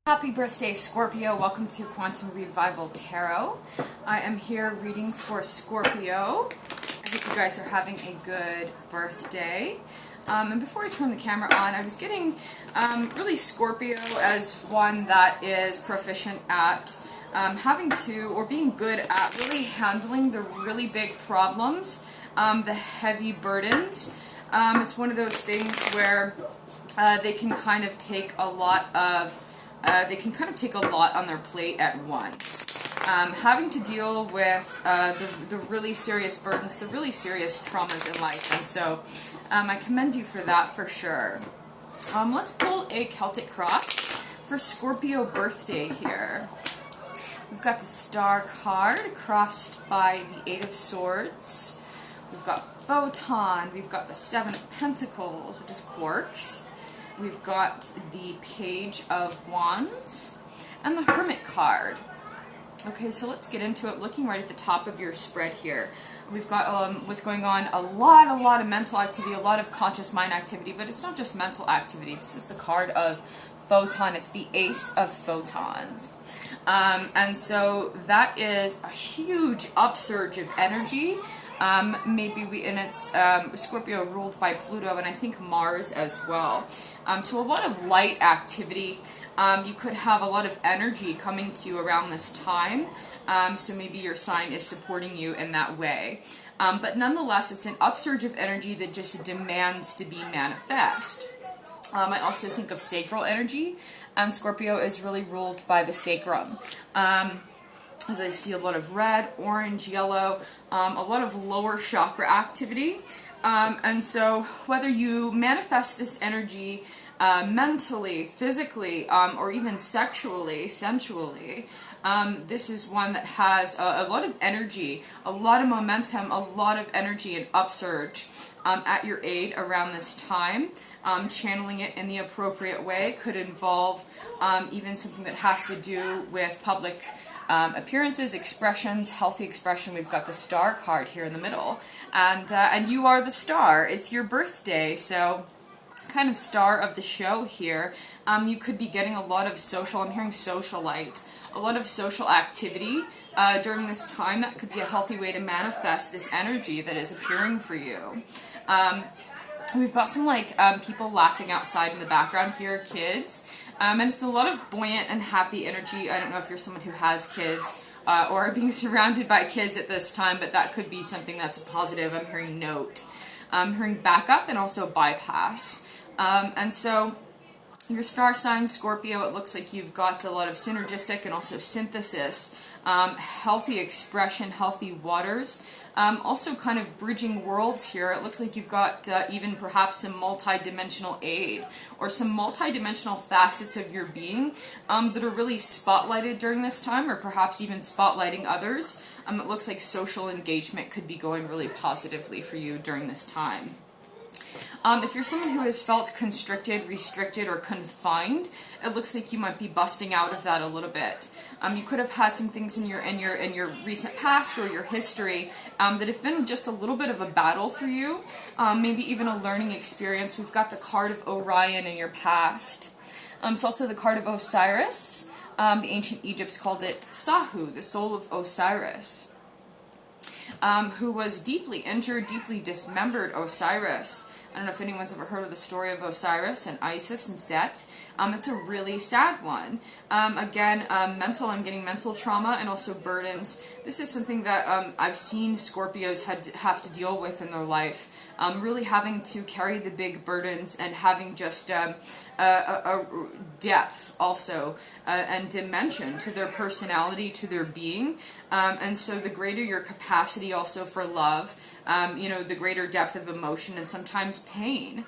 Happy birthday, Scorpio. Welcome to Quantum Revival Tarot. I am here reading for Scorpio. I hope you guys are having a good birthday. And before I turn the camera on, I was getting really Scorpio as one that is proficient at having to, or being good at really handling the really big problems, the heavy burdens. It's one of those things where they can kind of take a lot on their plate at once. Having to deal with the really serious burdens, the really serious traumas in life, and so I commend you for that for sure. Let's pull a Celtic cross for Scorpio birthday here. We've got the Star card crossed by the Eight of Swords. We've got Photon. We've got the Seven of Pentacles, which is quarks. We've got the Page of Wands and the Hermit card. Okay, so let's get into it. Looking right at the top of your spread here, we've got what's going on, a lot of mental activity, a lot of conscious mind activity, but it's not just mental activity. This is the card of Photon. It's the Ace of Photons. And so that is a huge upsurge of energy. It's Scorpio ruled by Pluto and I think Mars as well. So a lot of light activity. You could have a lot of energy coming to you around this time. So maybe your sign is supporting you in that way. But nonetheless, it's an upsurge of energy that just demands to be manifest. I also think of sacral energy, and Scorpio is really ruled by the sacrum. As I see a lot of red, orange, yellow, a lot of lower chakra activity. And so whether you manifest this energy mentally, physically, or even sexually, sensually, this is one that has a lot of energy, a lot of momentum, a lot of energy and upsurge at your aid around this time. Channeling it in the appropriate way could involve even something that has to do with public appearances, expressions, healthy expression. We've got the Star card here in the middle, and you are the star. It's your birthday, so kind of star of the show here. You could be getting a lot of social, I'm hearing socialite, a lot of social activity during this time. That could be a healthy way to manifest this energy that is appearing for you. We've got some people laughing outside in the background here, kids. And it's a lot of buoyant and happy energy. I don't know if you're someone who has kids or are being surrounded by kids at this time, but that could be something that's a positive. I'm hearing note. I'm hearing backup and also bypass. And so your star sign, Scorpio, it looks like you've got a lot of synergistic and also synthesis, healthy expression, healthy waters. Also kind of bridging worlds here. It looks like you've got even perhaps some multi-dimensional aid or some multi-dimensional facets of your being that are really spotlighted during this time, or perhaps even spotlighting others. It looks like social engagement could be going really positively for you during this time. If you're someone who has felt constricted, restricted, or confined, it looks like you might be busting out of that a little bit. You could have had some things in your recent past or your history that have been just a little bit of a battle for you, maybe even a learning experience. We've got the card of Orion in your past. It's also the card of Osiris. The ancient Egypts called it Sahu, the soul of Osiris, who was deeply injured, deeply dismembered Osiris. I don't know if anyone's ever heard of the story of Osiris and Isis and Set. It's a really sad one. Again, I'm getting mental trauma and also burdens. This is something that I've seen Scorpios have to deal with in their life. Really having to carry the big burdens and having just a depth also and dimension to their personality, to their being. And so the greater your capacity also for love, the greater depth of emotion and sometimes pain.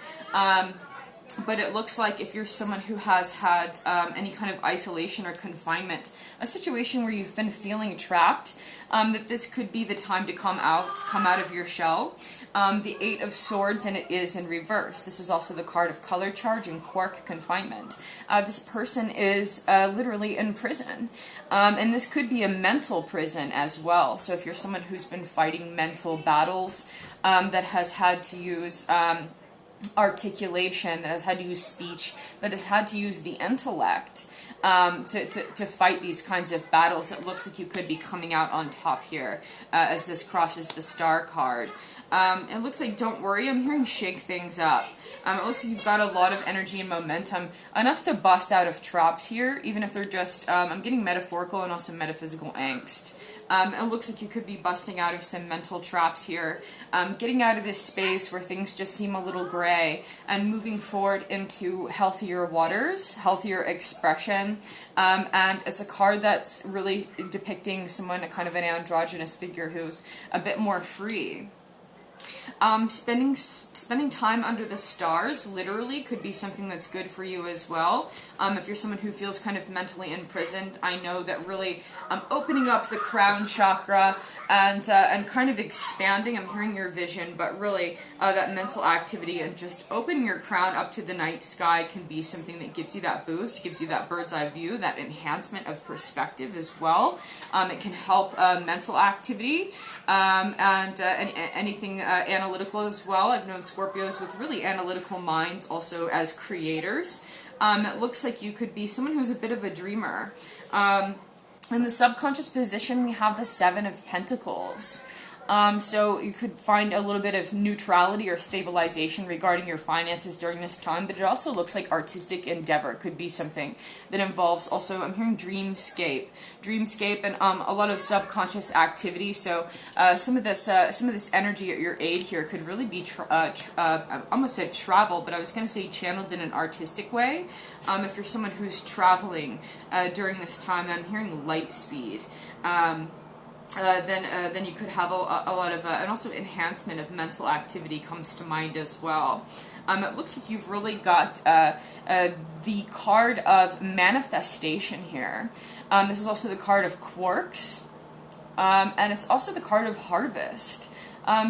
But it looks like if you're someone who has had any kind of isolation or confinement, a situation where you've been feeling trapped, that this could be the time to come out of your shell. The Eight of Swords, and it is in reverse. This is also the card of color charge and quark confinement. This person is literally in prison. And this could be a mental prison as well. So if you're someone who's been fighting mental battles, that has had to use articulation, that has had to use speech, that has had to use the intellect, to fight these kinds of battles. It looks like you could be coming out on top here as this crosses the Star card. It looks like, don't worry, I'm hearing shake things up. It looks like you've got a lot of energy and momentum, enough to bust out of traps here, even if they're just, I'm getting metaphorical and also metaphysical angst. It looks like you could be busting out of some mental traps here, getting out of this space where things just seem a little gray, and moving forward into healthier waters, healthier expression, and it's a card that's really depicting someone, kind of an androgynous figure who's a bit more free. Spending time under the stars literally could be something that's good for you as well. If you're someone who feels kind of mentally imprisoned, I know that really opening up the crown chakra and kind of expanding, I'm hearing your vision, but really that mental activity and just opening your crown up to the night sky can be something that gives you that boost, gives you that bird's eye view, that enhancement of perspective as well. It can help mental activity and anything analytical as well. I've known Scorpios with really analytical minds also as creators. It looks like you could be someone who's a bit of a dreamer. In the subconscious position, we have the Seven of Pentacles. So you could find a little bit of neutrality or stabilization regarding your finances during this time, but it also looks like artistic endeavor could be something that involves also, I'm hearing dreamscape and a lot of subconscious activity. So some of this energy at your aid here could really be, I almost said travel, but I was going to say channeled in an artistic way. If you're someone who's traveling during this time, I'm hearing light speed. Then you could have a lot of, and also enhancement of mental activity comes to mind as well. It looks like you've really got the card of manifestation here. This is also the card of quarks, and it's also the card of harvest.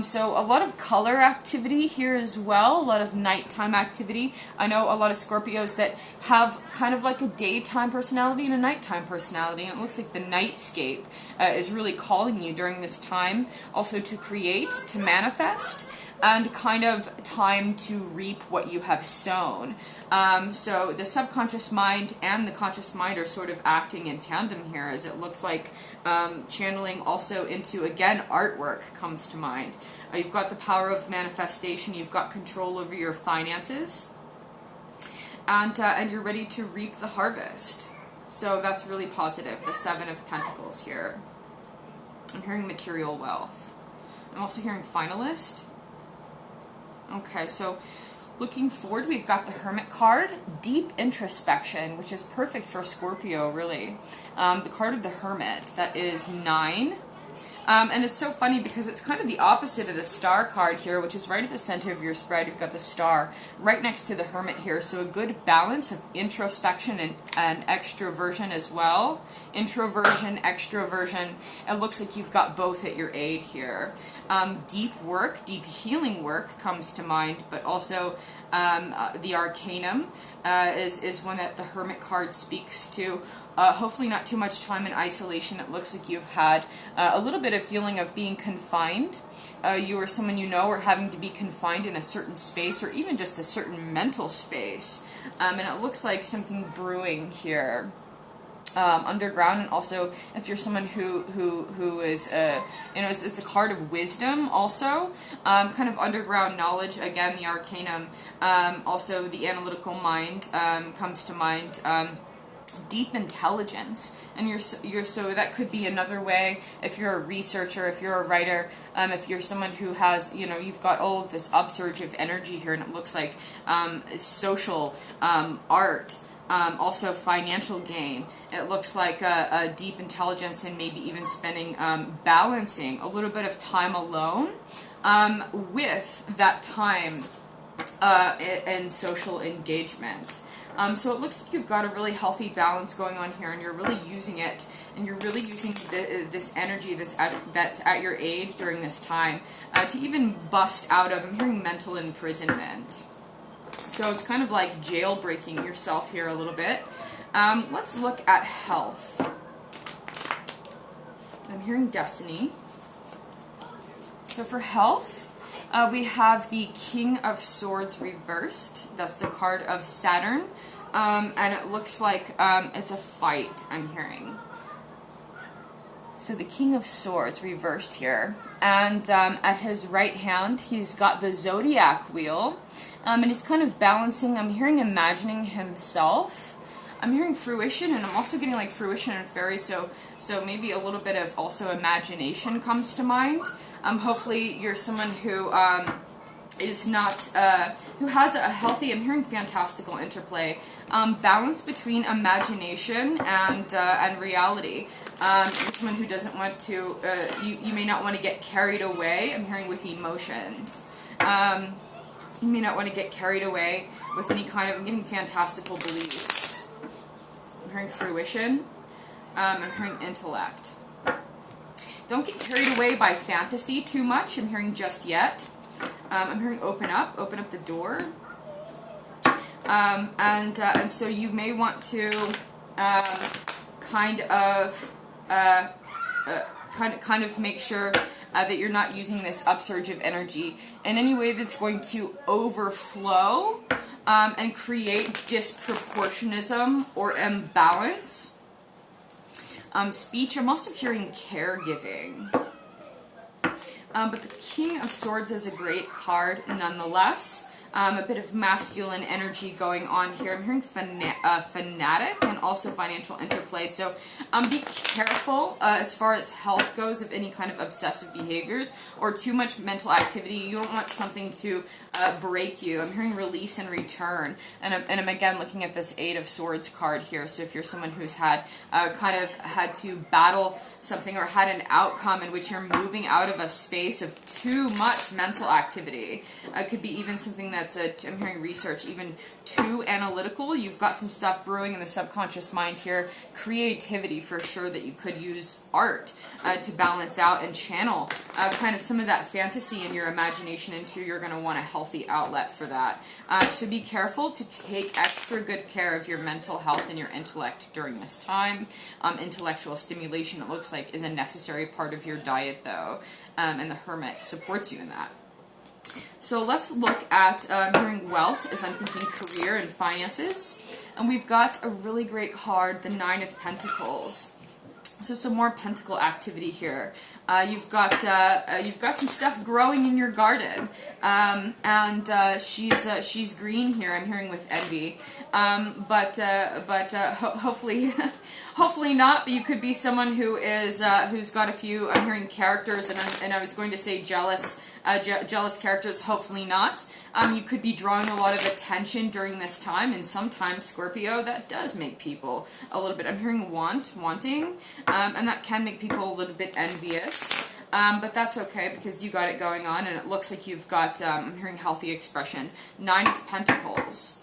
So a lot of color activity here as well, a lot of nighttime activity. I know a lot of Scorpios that have kind of like a daytime personality and a nighttime personality, and it looks like the nightscape is really calling you during this time also to create, to manifest, and kind of time to reap what you have sown. So the subconscious mind and the conscious mind are sort of acting in tandem here, as it looks like channeling also into, again, artwork comes to mind. You've got the power of manifestation, you've got control over your finances, and you're ready to reap the harvest. So that's really positive, the Seven of Pentacles here. I'm hearing material wealth. I'm also hearing finalist. Okay, so looking forward, we've got the Hermit card, deep introspection, which is perfect for Scorpio, really. The card of the Hermit, that is 9. And it's so funny because it's kind of the opposite of the Star card here, which is right at the center of your spread. You've got the Star right next to the Hermit here, so a good balance of introspection and extroversion as well. Introversion, extroversion. It looks like you've got both at your aid here. Deep work, deep healing work comes to mind, but also the Arcanum is one that the Hermit card speaks to. Hopefully not too much time in isolation. It looks like you've had a little bit of feeling of being confined. You or someone you know are having to be confined in a certain space, or even just a certain mental space. And it looks like something brewing here. Underground, and also if you're someone who is it's a card of wisdom also, kind of underground knowledge, again the Arcanum, also the analytical mind comes to mind. Deep intelligence, and you're so that could be another way if you're a researcher, if you're a writer, if you're someone who has, you've got all of this upsurge of energy here, and it looks like social art, also financial gain. It looks like a deep intelligence, and maybe even spending balancing a little bit of time alone with that time and social engagement. So it looks like you've got a really healthy balance going on here, and you're really using it, and you're really using this energy that's at your aid during this time to even bust out of, I'm hearing mental imprisonment. So it's kind of like jailbreaking yourself here a little bit. Let's look at health. I'm hearing destiny. So for health, we have the King of Swords reversed. That's the card of Saturn. and it looks like it's a fight, I'm hearing. So the King of Swords reversed here, and at his right hand he's got the Zodiac wheel, and he's kind of balancing, I'm hearing imagining himself. I'm hearing fruition, and I'm also getting like fruition and fairy, so maybe a little bit of also imagination comes to mind. Hopefully you're someone who is not, who has a healthy, I'm hearing fantastical interplay, balance between imagination and reality. You're someone who doesn't want to, you may not want to get carried away, I'm hearing, with emotions. You may not want to get carried away with any kind of, I'm getting fantastical beliefs. I'm hearing fruition. I'm hearing intellect. Don't get carried away by fantasy too much, I'm hearing just yet. I'm hearing open up the door. And so you may want to kind of make sure that you're not using this upsurge of energy in any way that's going to overflow and create disproportionism or imbalance. Speech, I'm also hearing caregiving. But the King of Swords is a great card nonetheless. A bit of masculine energy going on here. I'm hearing fanatic and also financial interplay. So be careful as far as health goes of any kind of obsessive behaviors or too much mental activity. You don't want something to break you. I'm hearing release and return. And I'm again looking at this Eight of Swords card here. So if you're someone who's had kind of had to battle something or had an outcome in which you're moving out of a space of too much mental activity, it could be even something that's I'm hearing research, even too analytical. You've got some stuff brewing in the subconscious mind here. Creativity for sure, that you could use art to balance out and channel kind of some of that fantasy in your imagination into. You're going to want a healthy outlet for that. So be careful to take extra good care of your mental health and your intellect during this time. Intellectual stimulation, it looks like, is a necessary part of your diet though, and the Hermit supports you in that. So let's look at hearing wealth, as I'm thinking career and finances. And we've got a really great card, the Nine of Pentacles. So some more pentacle activity here. You've got some stuff growing in your garden, and she's green here. I'm hearing with envy, but hopefully, hopefully not. But you could be someone who is who's got a few. I'm hearing characters, and I was going to say jealous. Jealous characters, hopefully not. You could be drawing a lot of attention during this time, and sometimes, Scorpio, that does make people a little bit, I'm hearing wanting, and that can make people a little bit envious, but that's okay because you got it going on, and it looks like you've got, I'm hearing healthy expression. Nine of Pentacles.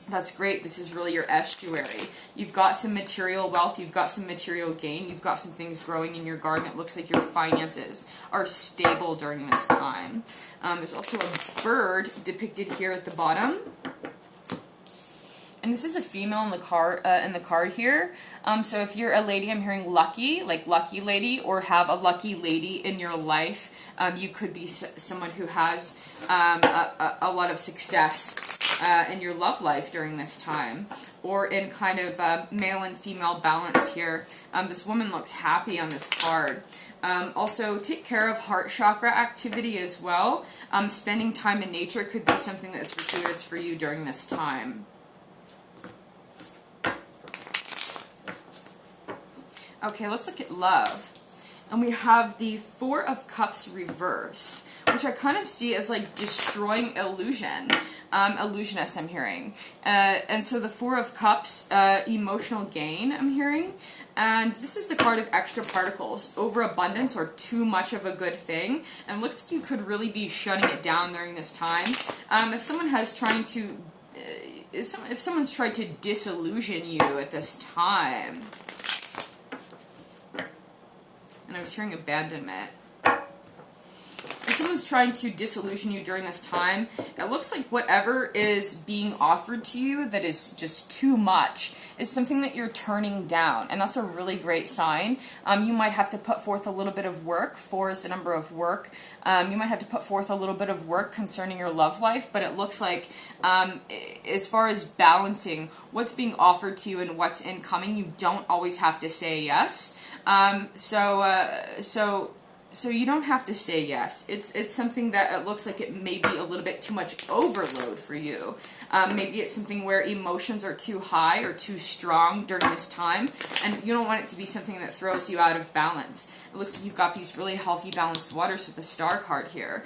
That's great. This is really your estuary. You've got some material wealth. You've got some material gain. You've got some things growing in your garden. It looks like your finances are stable during this time. There's also a bird depicted here at the bottom. And this is a female in the card here. So if you're a lady, I'm hearing lucky, like lucky lady, or have a lucky lady in your life. You could be someone who has a lot of success in your love life during this time, or in kind of male and female balance here. This woman looks happy on this card. Also, take care of heart chakra activity as well. Spending time in nature could be something that is fortuitous for you during this time. Okay, let's look at love. And we have the Four of Cups reversed, which I kind of see as like destroying illusion. Illusionist, I'm hearing. And so the Four of Cups, emotional gain, I'm hearing. And this is the card of extra particles, overabundance or too much of a good thing. And it looks like you could really be shutting it down during this time. If someone has trying to, if someone's tried to disillusion you at this time. And I was hearing abandonment. If someone's trying to disillusion you during this time, it looks like whatever is being offered to you that is just too much is something that you're turning down, and that's a really great sign. You might have to put forth a little bit of work. 4 is the number of work. You might have to put forth a little bit of work concerning your love life, but it looks like as far as balancing what's being offered to you and what's incoming, you don't always have to say yes. So you don't have to say yes. It's something that it looks like it may be a little bit too much overload for you. Maybe it's something where emotions are too high or too strong during this time, and you don't want it to be something that throws you out of balance. It looks like you've got these really healthy, balanced waters with the Star card here.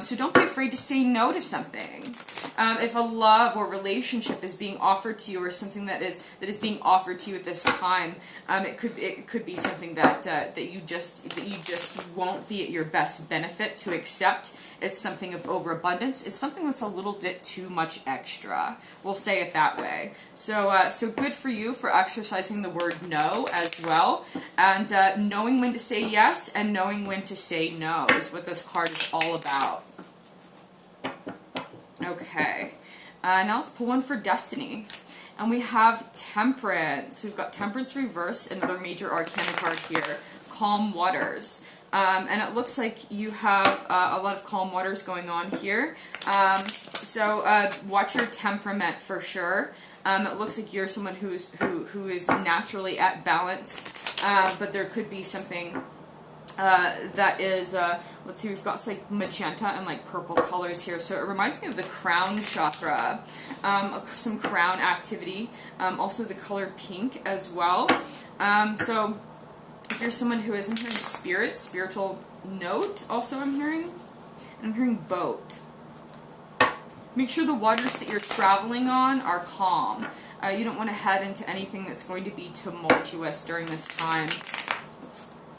So don't be afraid to say no to something. If a love or relationship is being offered to you, or something that is being offered to you at this time, it could be something that you just won't be at your best benefit to accept. It's something of overabundance. It's something that's a little bit too much extra. We'll say it that way. So good for you for exercising the word no as well, and knowing when to say yes and knowing when to say no is what this card is all about. Okay, now let's pull one for destiny. And we have Temperance. We've got Temperance reverse, another major arcana card here, Calm Waters. And it looks like you have a lot of calm waters going on here. So watch your temperament for sure. It looks like you're someone who is naturally at balance, but there could be something that is, let's see, we've got like magenta and like purple colors here, so it reminds me of the crown chakra, some crown activity, also the color pink as well. So if you're someone who is, I'm hearing spirit, spiritual note, also I'm hearing, and I'm hearing boat. Make sure the waters that you're traveling on are calm. You don't want to head into anything that's going to be tumultuous during this time.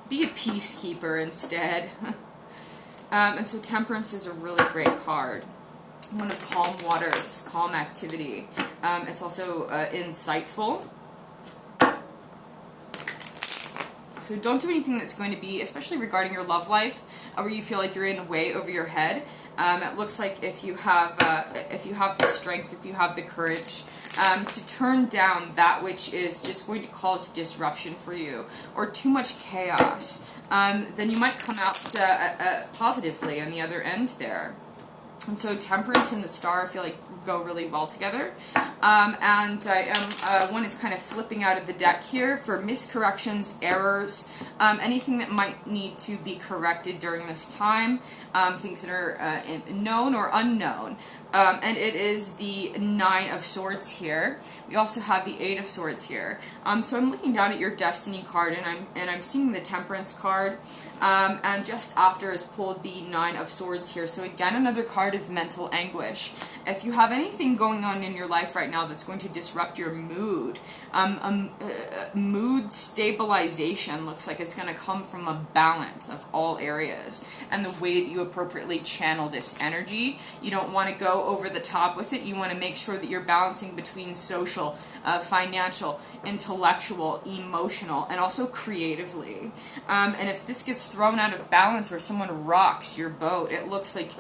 Be a peacekeeper instead. And so Temperance is a really great card. One of calm waters, calm activity. It's also insightful. So don't do anything that's going to be, especially regarding your love life, where you feel like you're in way over your head. It looks like if you have the strength, if you have the courage to turn down that which is just going to cause disruption for you, or too much chaos, then you might come out positively on the other end there. And so Temperance and the Star I feel like go really well together. And one is kind of flipping out of the deck here for miscorrections, errors, anything that might need to be corrected during this time, things that are known or unknown. And it is the 9 of Swords here. We also have the 8 of Swords here. So I'm looking down at your Destiny card, and I'm seeing the Temperance card, and just after is pulled the 9 of Swords here. So again, another card of mental anguish. If you have anything going on in your life right now that's going to disrupt your mood, mood stabilization looks like it's going to come from a balance of all areas, and the way that you appropriately channel this energy. You don't want to go over the top with it. You want to make sure that you're balancing between social, financial, intellectual, emotional, and also creatively. And if this gets thrown out of balance, or someone rocks your boat, it looks like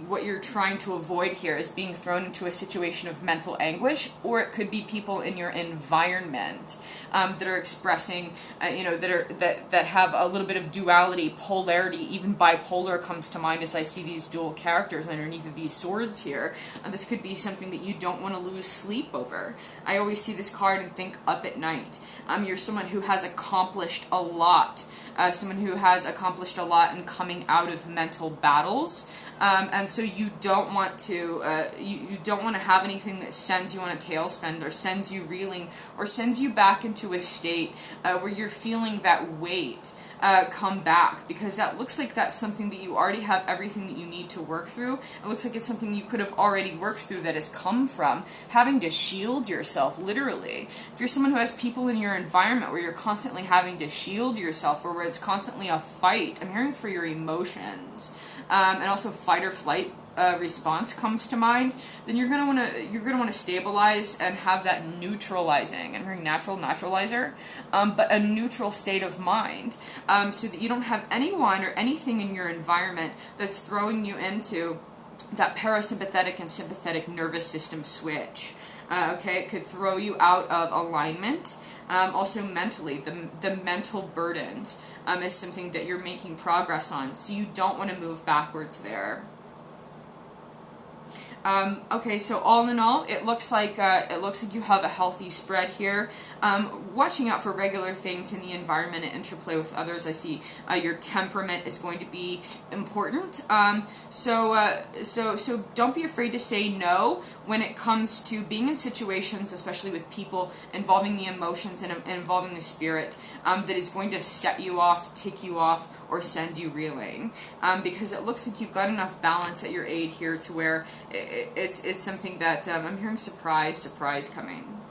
what you're trying to avoid here is being thrown into a situation of mental anguish, or it could be people in your environment that are expressing, that have a little bit of duality, polarity, even bipolar comes to mind as I see these dual characters underneath of these swords here. This could be something that you don't want to lose sleep over. I always see this card and think up at night. You're someone who has accomplished a lot. Someone who has accomplished a lot in coming out of mental battles, and so you don't want to you don't want to have anything that sends you on a tailspin, or sends you reeling, or sends you back into a state where you're feeling that weight come back, because that looks like that's something that you already have everything that you need to work through. It looks like it's something you could have already worked through that has come from having to shield yourself, literally. If you're someone who has people in your environment where you're constantly having to shield yourself, or where it's constantly a fight, I'm hearing for your emotions, and also fight or flight response comes to mind, then you're gonna want to stabilize and have that neutralizing, and hearing natural naturalizer, but a neutral state of mind, so that you don't have anyone or anything in your environment that's throwing you into that parasympathetic and sympathetic nervous system switch. Okay, it could throw you out of alignment. Also mentally, the mental burdens is something that you're making progress on, so you don't want to move backwards there. Okay, so all in all, it looks like you have a healthy spread here. Watching out for regular things in the environment and interplay with others. I see your temperament is going to be important. So don't be afraid to say no when it comes to being in situations, especially with people involving the emotions and involving the spirit, that is going to set you off, tick you off, or send you reeling, because it looks like you've got enough balance at your aid here to where it's something that I'm hearing surprise coming.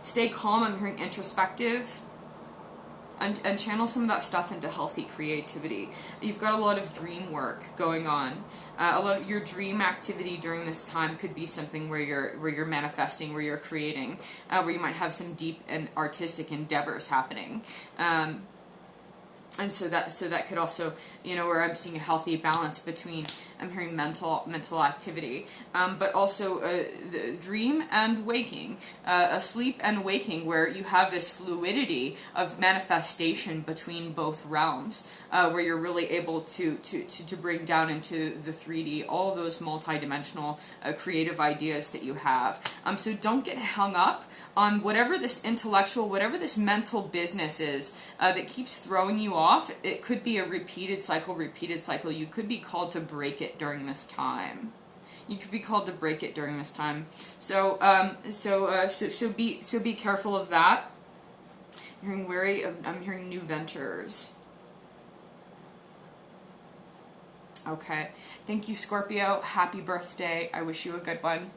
Stay calm. I'm hearing introspective, and channel some of that stuff into healthy creativity. You've got a lot of dream work going on. A lot of your dream activity during this time could be something where you're manifesting, where you're creating, where you might have some deep and artistic endeavors happening. And so that could also, where I'm seeing a healthy balance between, I'm hearing mental activity, but also the dream and waking, asleep and waking, where you have this fluidity of manifestation between both realms, where you're really able to bring down into the 3D all of those multidimensional creative ideas that you have. So don't get hung up on whatever this intellectual, whatever this mental business is that keeps throwing you off. It could be a repeated cycle. You could be called to break it during this time. So be careful of that. I'm hearing wary. I'm hearing new ventures. Okay. Thank you, Scorpio. Happy birthday. I wish you a good one.